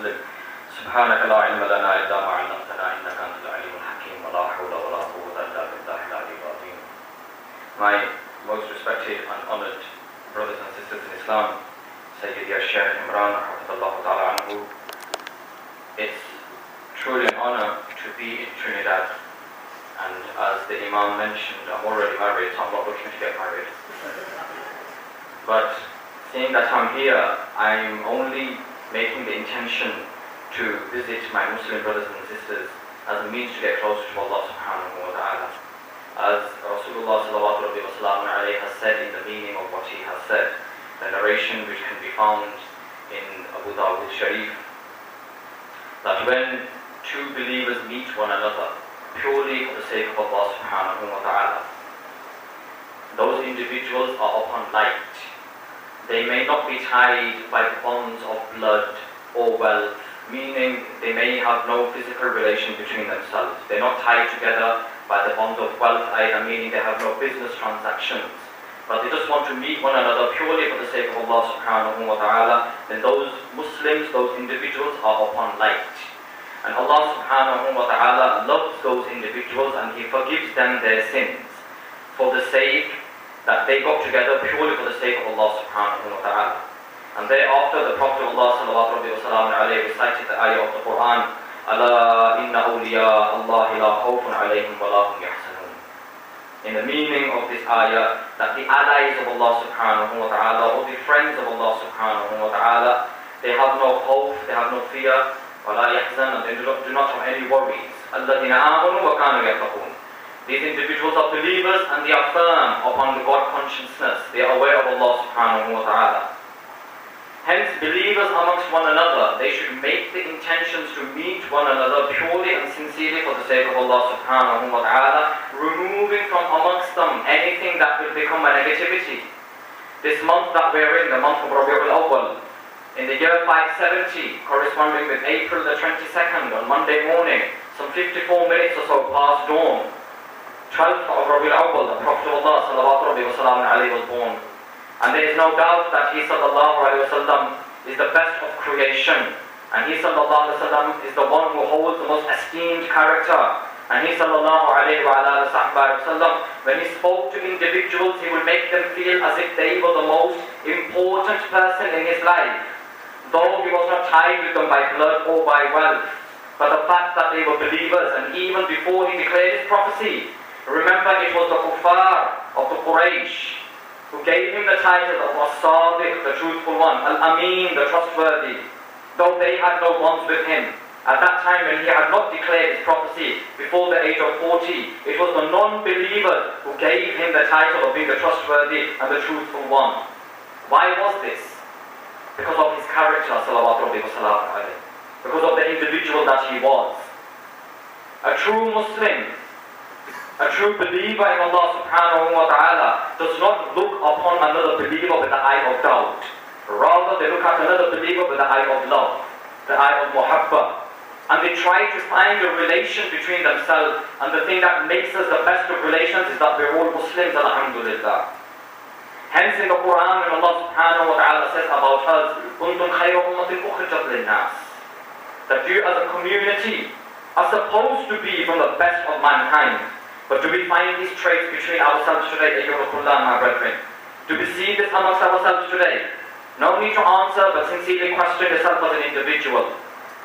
وسلم سبحانك لا علم لنا إلا ما علمتنا إنك أنت العليم الحكيم ولا حول ولا قوة إلا بالله العلي العظيم. My most respected and honored brothers and sisters in Islam, Sayyidi al-Shaykh Imran, ta'ala anhu, it's truly an honor to be in Trinidad, and as the Imam mentioned, I'm already married, so I'm not looking to get married. But seeing that I'm here, I'm only making the intention to visit my Muslim brothers and sisters as a means to get closer to Allah subhanahu wa ta'ala. As Rasulullah sallallahu alayhi wa sallam has said in the meaning of what he has said, the narration which can be found in Abu Dawud Sharif, that when two believers meet one another purely for the sake of Allah subhanahu wa ta'ala, those individuals are upon light. They may not be tied by bonds of blood or wealth, meaning they may have no physical relation between themselves. They're not tied together by the bonds of wealth either, meaning they have no business transactions, but they just want to meet one another purely for the sake of Allah subhanahu wa ta'ala. Then those Muslims, those individuals are upon light. And Allah subhanahu wa ta'ala loves those individuals and He forgives them their sins for the sake that they got together purely for the sake of Allah subhanahu wa ta'ala. And thereafter the Prophet of Allah sallallahu alayhi wa sallam recited the ayah of the Quran, Ala inna awliya Allahi la khawfun alayhim wa la hum yahzanun. In the meaning of this ayah, that the allies of Allah subhanahu wa ta'ala, or the friends of Allah subhanahu wa ta'ala, they have no hope, they have no fear, wa la yahzan, and they do not have any worries. Alladhina amanu wa kanu yattaqun. These individuals are believers and they are firm upon the God consciousness. They are aware of Allah subhanahu wa ta'ala. Hence, believers amongst one another, they should make the intentions to meet one another purely and sincerely for the sake of Allah subhanahu wa ta'ala, removing from amongst them anything that will become a negativity. This month that we're in, the month of Rabi'ul Awwal, in the year 570, corresponding with April the 22nd, on Monday morning, some 54 minutes or so past dawn, 12th of Rabi'ul Awwal, the Prophet of Allah sallallahu alayhi wa sallam was born. And there is no doubt that he sallallahu alayhi wa sallam is the best of creation. And he sallallahu alayhi wa sallam is the one who holds the most esteemed character. And he sallallahu alayhi wa sallam, when he spoke to individuals, he would make them feel as if they were the most important person in his life. Though he was not tied with them by blood or by wealth, but the fact that they were believers. And even before he declared his prophecy, remember it was the kuffar of the Quraysh who gave him the title of As-Sadiq, the truthful one, Al-Amin, the trustworthy, though they had no bonds with him. At that time when he had not declared his prophecy before the age of 40, it was the non-believers who gave him the title of being the trustworthy and the truthful one. Why was this? Because of his character, salawatu rabbi wa salamu alayhi. Because of the individual that he was. A true Muslim, a true believer in Allah subhanahu wa ta'ala does not look upon another believer with the eye of doubt. Rather, they look at another believer with the eye of love, the eye of muhabbah. And they try to find a relation between themselves. And the thing that makes us the best of relations is that we're all Muslims, alhamdulillah. Hence in the Quran, when Allah subhanahu wa ta'ala says about us, كُنْتُمْ خَيْرَ أُمَّةٍ أُخْرِجَتْ لِلنَّاسِ, that you as a community are supposed to be from the best of mankind. But do we find these traits between ourselves today, ayyuhakullah, my brethren? Do we see this amongst ourselves today? No need to answer, but sincerely question yourself as an individual.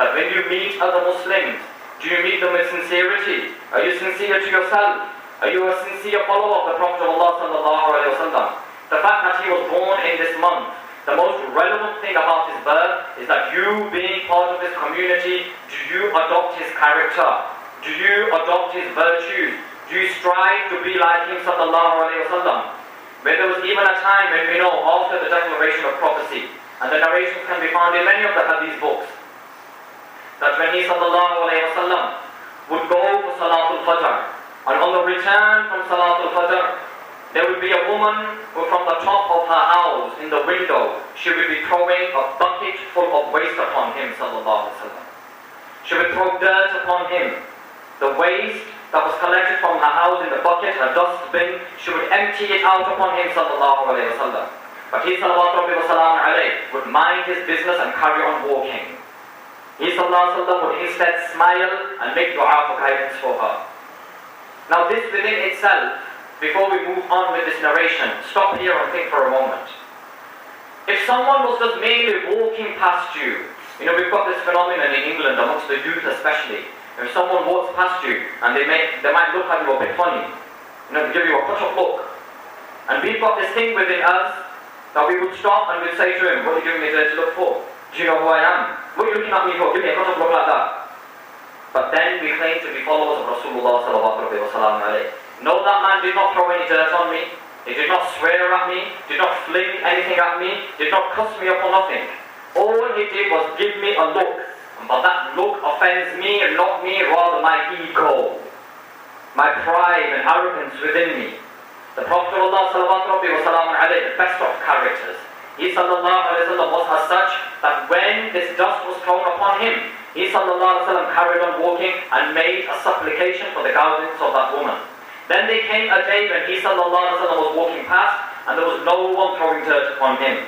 That when you meet other Muslims, do you meet them with sincerity? Are you sincere to yourself? Are you a sincere follower of the Prophet of Allah sallallahu alayhi wa sallam? The fact that he was born in this month, the most relevant thing about his birth is that you, being part of this community, do you adopt his character? Do you adopt his virtues? Do you strive to be like him sallallahu alayhi wa sallam? Where there was even a time when we know after the declaration of prophecy, and the narrations can be found in many of the hadith books, that when he sallallahu alayhi wa sallam would go for Salatul Fajr, and on the return from Salatul Fajr, there would be a woman who from the top of her house, in the window, she would be throwing a bucket full of waste upon him sallallahu alayhi wa sallam. She would throw dirt upon him. The waste that was collected from her house in the bucket, her dustbin, she would empty it out upon him sallallahu alayhi wa sallam. But he sallallahu alayhi wa sallam would mind his business and carry on walking. He sallallahu alaihi wasallam would instead smile and make dua for guidance for her. Now this within itself, before we move on with this narration, stop here and think for a moment. If someone was just merely walking past you, we've got this phenomenon in England amongst the youth especially. If someone walks past you and they might look at you a bit funny, they give you a cut-up look. And we've got this thing within us that we would stop and we'd say to him, what are you giving me to look for? Do you know who I am? What are you looking at me for? Give me a cut-up look like that. But then we claim to be followers of Rasulullah sallallahu alaihi wasallam. No, that man did not throw any dirt on me. He did not swear at me, did not fling anything at me, did not cuss me up or nothing. All he did was give me a look. But that look offends me and not me, rather my ego, my pride and arrogance within me. The Prophet of Allah sallallahu alaihi wasallam, the best of characters, he sallallahu alaihi wasallam was as such that when this dust was thrown upon him, he sallallahu alaihi wasallam carried on walking and made a supplication for the guidance of that woman. Then there came a day when he sallallahu alaihi wasallam was walking past and there was no one throwing dirt upon him.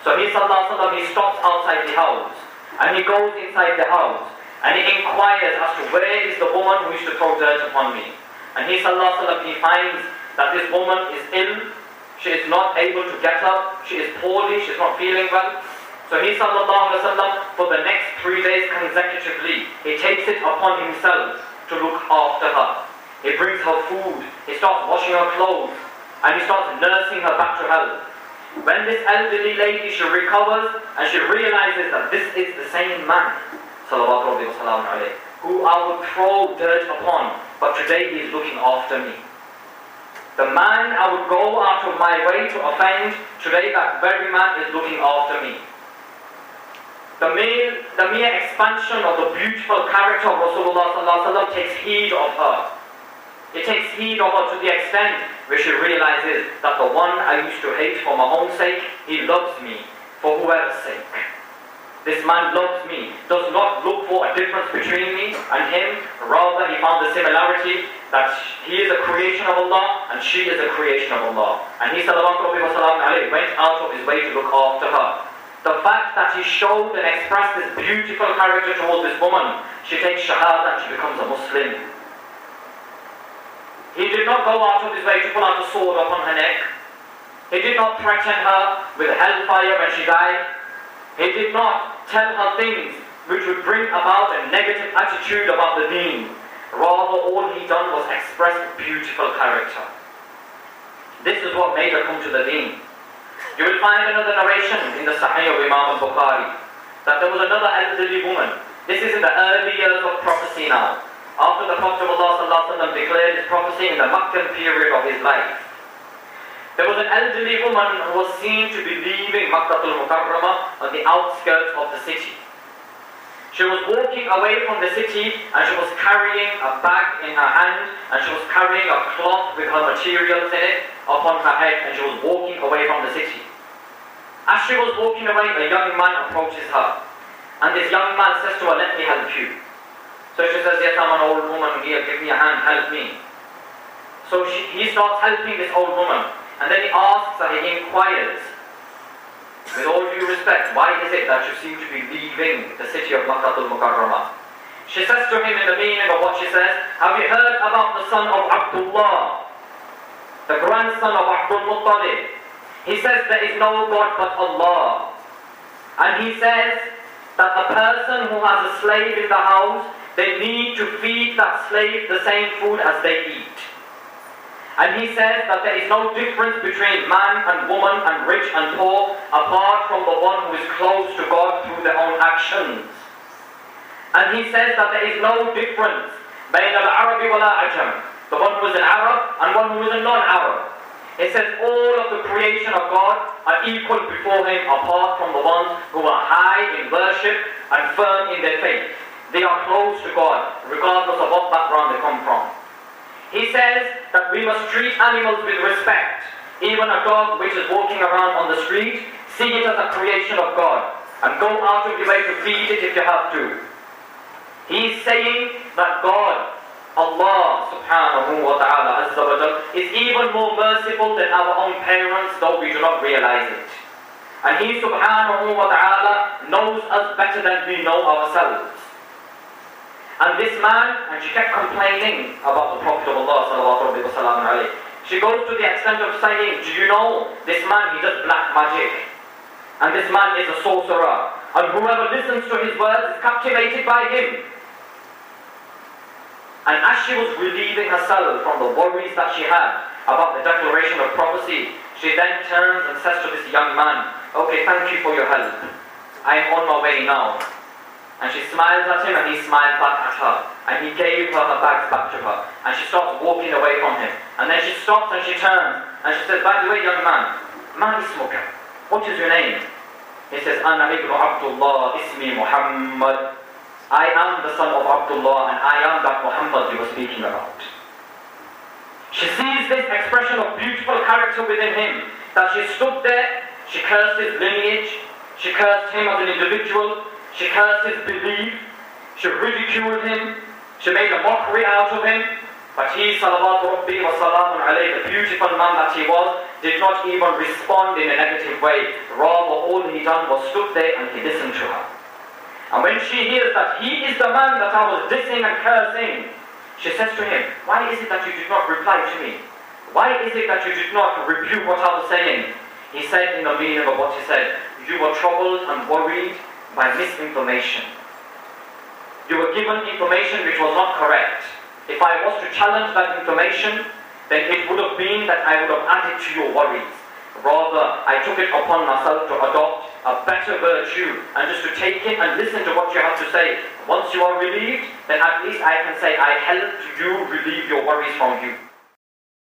So he sallallahu alaihi wasallam, he stops outside the house. And he goes inside the house and he inquires as to where is the woman who used to throw dirt upon me. And he sallallahu alaihi wasallam, he finds that this woman is ill, she is not able to get up, she is poorly, she is not feeling well. So he sallallahu alaihi wasallam, for the next 3 days consecutively, he takes it upon himself to look after her. He brings her food, he starts washing her clothes, and he starts nursing her back to health. When this elderly lady, she recovers and she realizes that this is the same man, sallallahu alaihi wasallam, who I would throw dirt upon, but today he is looking after me. The man I would go out of my way to offend, today that very man is looking after me. The mere expansion of the beautiful character of Rasulullah sallallahu alaihi wasallam takes heed of her. It takes heed of her to the extent where she realizes that the one I used to hate for my own sake, he loves me for whoever's sake. This man loves me, does not look for a difference between me and him, rather he found the similarity that he is a creation of Allah and she is a creation of Allah. And he sallallahu alaihi wasallam went out of his way to look after her. The fact that he showed and expressed this beautiful character towards this woman, she takes shahada and she becomes a Muslim. He did not go out of his way to pull out a sword upon her neck. He did not threaten her with hellfire when she died. He did not tell her things which would bring about a negative attitude about the deen. Rather, all he done was express beautiful character. This is what made her come to the deen. You will find another narration in the Sahih of Imam al-Bukhari that there was another elderly woman. This is in the early years of prophecy now. After the Prophet of Allah declared his prophecy in the Meccan period of his life. There was an elderly woman who was seen to be leaving Makkah al-Mukarramah on the outskirts of the city. She was walking away from the city and she was carrying a bag in her hand and she was carrying a cloth with her materials in it upon her head and she was walking away from the city. As she was walking away, a young man approaches her and this young man says to her, "Let me help you." So she says, "Yes, I'm an old woman here, give me a hand, help me." So he starts helping this old woman. And then he asks her, he inquires, with all due respect, why is it that you seem to be leaving the city of Makkah al-Mukarramah? She says to him in the meaning of what she says, "Have you heard about the son of Abdullah, the grandson of Abdul Muttalib? He says there is no God but Allah. And he says that a person who has a slave in the house, they need to feed that slave the same food as they eat. And he says that there is no difference between man and woman and rich and poor apart from the one who is close to God through their own actions. And he says that there is no difference between al-Arabi wal-Ajam, the one who is an Arab and one who is a non-Arab. It says all of the creation of God are equal before him apart from the ones who are high in worship and firm in their faith. They are close to God, regardless of what background they come from. He says that we must treat animals with respect. Even a dog which is walking around on the street, see it as a creation of God, and go out of your way to feed it if you have to. He's saying that God, Allah subhanahu wa ta'ala azza wa jal, is even more merciful than our own parents, though we do not realize it. And He subhanahu wa ta'ala knows us better than we know ourselves. And this man, and she kept complaining about the Prophet of Allah sallallahu alaihi wasallam. She goes to the extent of saying, do you know, this man, he does black magic. And this man is a sorcerer. And whoever listens to his words is captivated by him. And as she was relieving herself from the worries that she had about the declaration of prophecy, she then turns and says to this young man, okay, thank you for your help. I am on my way now. And she smiles at him and he smiled back at her. And he gave her bags back to her. And she starts walking away from him. And then she stops and she turns and she says, by the way, young man, Ma ismuka, what is your name? He says, Ana ibn Abdullah, ismi Muhammad. I am the son of Abdullah and I am that Muhammad you were speaking about. She sees this expression of beautiful character within him, that she stood there, she cursed his lineage, she cursed him as an individual, she cursed his belief, she ridiculed him, she made a mockery out of him, but he, salawatu rabbi wa salamun alayhi, the beautiful man that he was, did not even respond in a negative way. Rather, all he done was stood there and he listened to her. And when she hears that he is the man that I was dissing and cursing, she says to him, why is it that you did not reply to me? Why is it that you did not rebuke what I was saying? He said in the meaning of what he said, you were troubled and worried by misinformation. You were given information which was not correct. If I was to challenge that information, then it would have been that I would have added to your worries. Rather, I took it upon myself to adopt a better virtue and just to take it and listen to what you have to say. Once you are relieved, then at least I can say I helped you relieve your worries from you.